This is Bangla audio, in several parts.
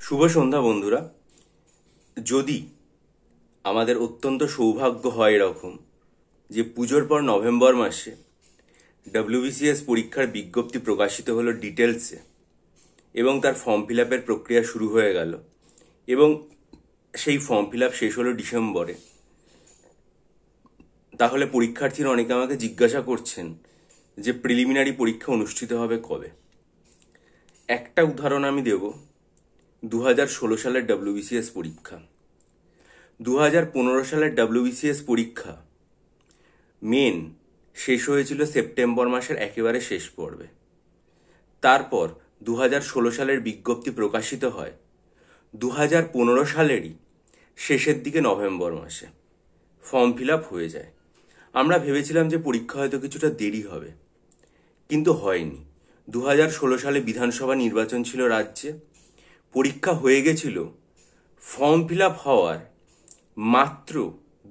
শুভ সন্ধ্যা বন্ধুরা। যদি আমাদের অত্যন্ত সৌভাগ্য হয় এরকম যে পুজোর পর নভেম্বর মাসে ডব্লিউবিসিএস পরীক্ষার বিজ্ঞপ্তি প্রকাশিত হলো ডিটেলসে এবং তার ফর্ম ফিল আপের প্রক্রিয়া শুরু হয়ে গেল এবং সেই ফর্ম ফিল আপ শেষ হলো ডিসেম্বরে, তাহলে পরীক্ষার্থীরা অনেকে আমাকে জিজ্ঞাসা করছেন যে প্রিলিমিনারি পরীক্ষা অনুষ্ঠিত হবে কবে। একটা উদাহরণ আমি দেব 2016 সালের ডব্লিউবিসিএস পরীক্ষা। 2015 সালের ডব্লিউবিসিএস পরীক্ষা মেন শেষ হয়েছিল সেপ্টেম্বর মাসের একেবারে শেষ পর্বে। তারপর 2016 সালের বিজ্ঞপ্তি প্রকাশিত হয় 2015 সালেরই শেষের দিকে নভেম্বর মাসে। ফর্ম ফিল আপ হয়ে যায়। আমরা ভেবেছিলাম যে পরীক্ষা হয়তো কিছুটা দেরি হবে, কিন্তু হয়নি। 2016 সালে বিধানসভা নির্বাচন ছিল রাজ্যে, পরীক্ষা হয়ে গেছিল। ফর্ম ফিল আপ হওয়ার মাত্র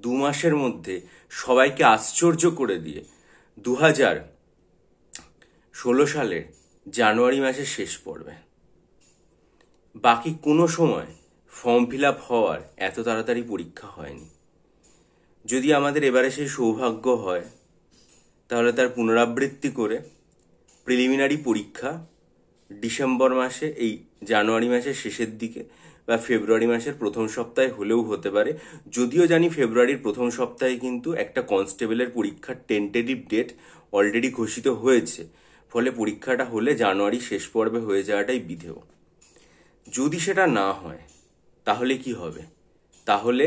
2 মাসের মধ্যে সবাইকে আশ্চর্য করে দিয়ে 2016 সালের জানুয়ারি মাসের শেষ পর্বে, বাকি কোনো সময় ফর্ম ফিল আপ হওয়ার এত তাড়াতাড়ি পরীক্ষা হয়নি। যদি আমাদের এবারে সেই সৌভাগ্য হয় তাহলে তার পুনরাবৃত্তি করে প্রিলিমিনারি পরীক্ষা ডিসেম্বর মাসে, এই জানুয়ারি মাসের শেষের দিকে বা ফেব্রুয়ারি মাসের প্রথম সপ্তাহে হলেও হতে পারে। যদিও জানি ফেব্রুয়ারির প্রথম সপ্তাহে কিন্তু একটা কনস্টেবলের পরীক্ষার টেন্টেটিভ ডেট অলরেডি ঘোষিত হয়েছে, ফলে পরীক্ষাটা হলে জানুয়ারি শেষ পর্বে হয়ে যাওয়াটাই বিধেয়। যদি সেটা না হয় তাহলে কি হবে? তাহলে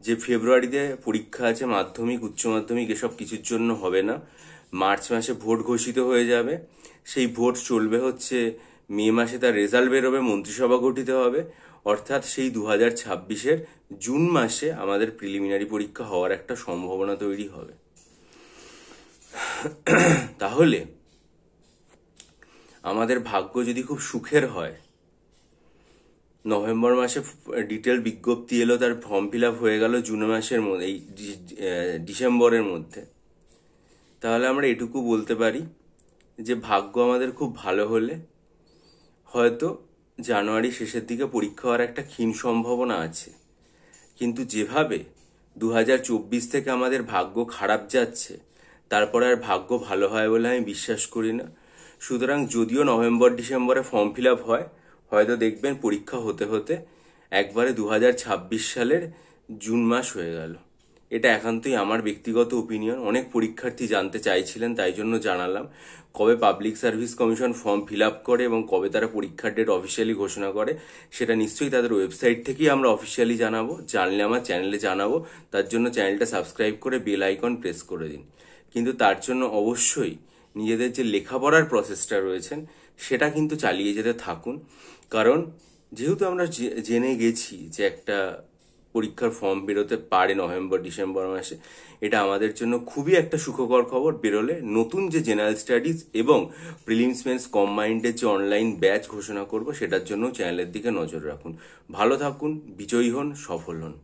যে ফেব্রুয়ারিতে পরীক্ষা আছে, মাধ্যমিক উচ্চ মাধ্যমিক এসব কিছুর জন্য হবে না। মার্চ মাসে ভোট ঘোষিত হয়ে যাবে, সেই ভোট চলবে হচ্ছে মে মাসে, তার রেজাল্ট বেরোবে, মন্ত্রিসভা গঠিত হবে, অর্থাৎ সেই 2026-এর জুন মাসে আমাদের প্রিলিমিনারি পরীক্ষা হওয়ার একটা সম্ভাবনা তৈরি হবে। তাহলে আমাদের ভাগ্য যদি খুব সুখের হয়, নভেম্বর মাসে ডিটেল বিজ্ঞপ্তি এলো, তার ফর্ম ফিল আপ হয়ে গেল জুন মাসের মধ্যে, এই ডিসেম্বরের মধ্যে, তাহলে আমরা এটুকু বলতে পারি যে ভাগ্য আমাদের খুব ভালো হলে হয়তো জানুয়ারি শেষের দিকে পরীক্ষা হওয়ার একটা ক্ষীণ সম্ভাবনা আছে। কিন্তু যেভাবে 2024 থেকে আমাদের ভাগ্য খারাপ যাচ্ছে, তারপরে আর ভাগ্য ভালো হয় বলে আমি বিশ্বাস করি না। সুতরাং যদিও নভেম্বর ডিসেম্বরে ফর্ম ফিল আপ হয়, হয়তো দেখবেন পরীক্ষা হতে হতে একবারে 2026 সালের জুন মাস হয়ে গেল। এটা একান্তই আমার ব্যক্তিগত ওপিনিয়ন। অনেক পরীক্ষার্থী জানতে চাইছিলেন, তাই জন্য জানালাম। কবে public service commission form fill up করে এবং কবে তারা পরীক্ষার ডেট অফিসিয়ালি ঘোষণা করে, সেটা নিশ্চয়ই তাদের ওয়েবসাইট থেকেই আমরা অফিসিয়ালি জানাবো। জানলে আমার চ্যানেলে জানাবো। তার জন্য চ্যানেলটা সাবস্ক্রাইব করে বেল আইকন প্রেস করে দিন। কিন্তু তার জন্য অবশ্যই নিজেদের যে লেখাপড়ার প্রসেসটা রয়েছেন সেটা কিন্তু চালিয়ে যেতে থাকুন। কারণ যেহেতু আমরা জেনে গেছি যে একটা পরীক্ষার ফর্ম বেরোতে পারে নভেম্বর ডিসেম্বর মাসে, এটা আমাদের জন্য খুবই একটা সুখকর খবর। বেরোলে নতুন যে জেনারেল স্টাডিজ এবং প্রিলিমস মেন্স কম্বাইন্ডের যে অনলাইন ব্যাচ ঘোষণা করব, সেটার জন্য চ্যানেলের দিকে নজর রাখুন। ভালো থাকুন, বিজয়ী হন, সফল হন।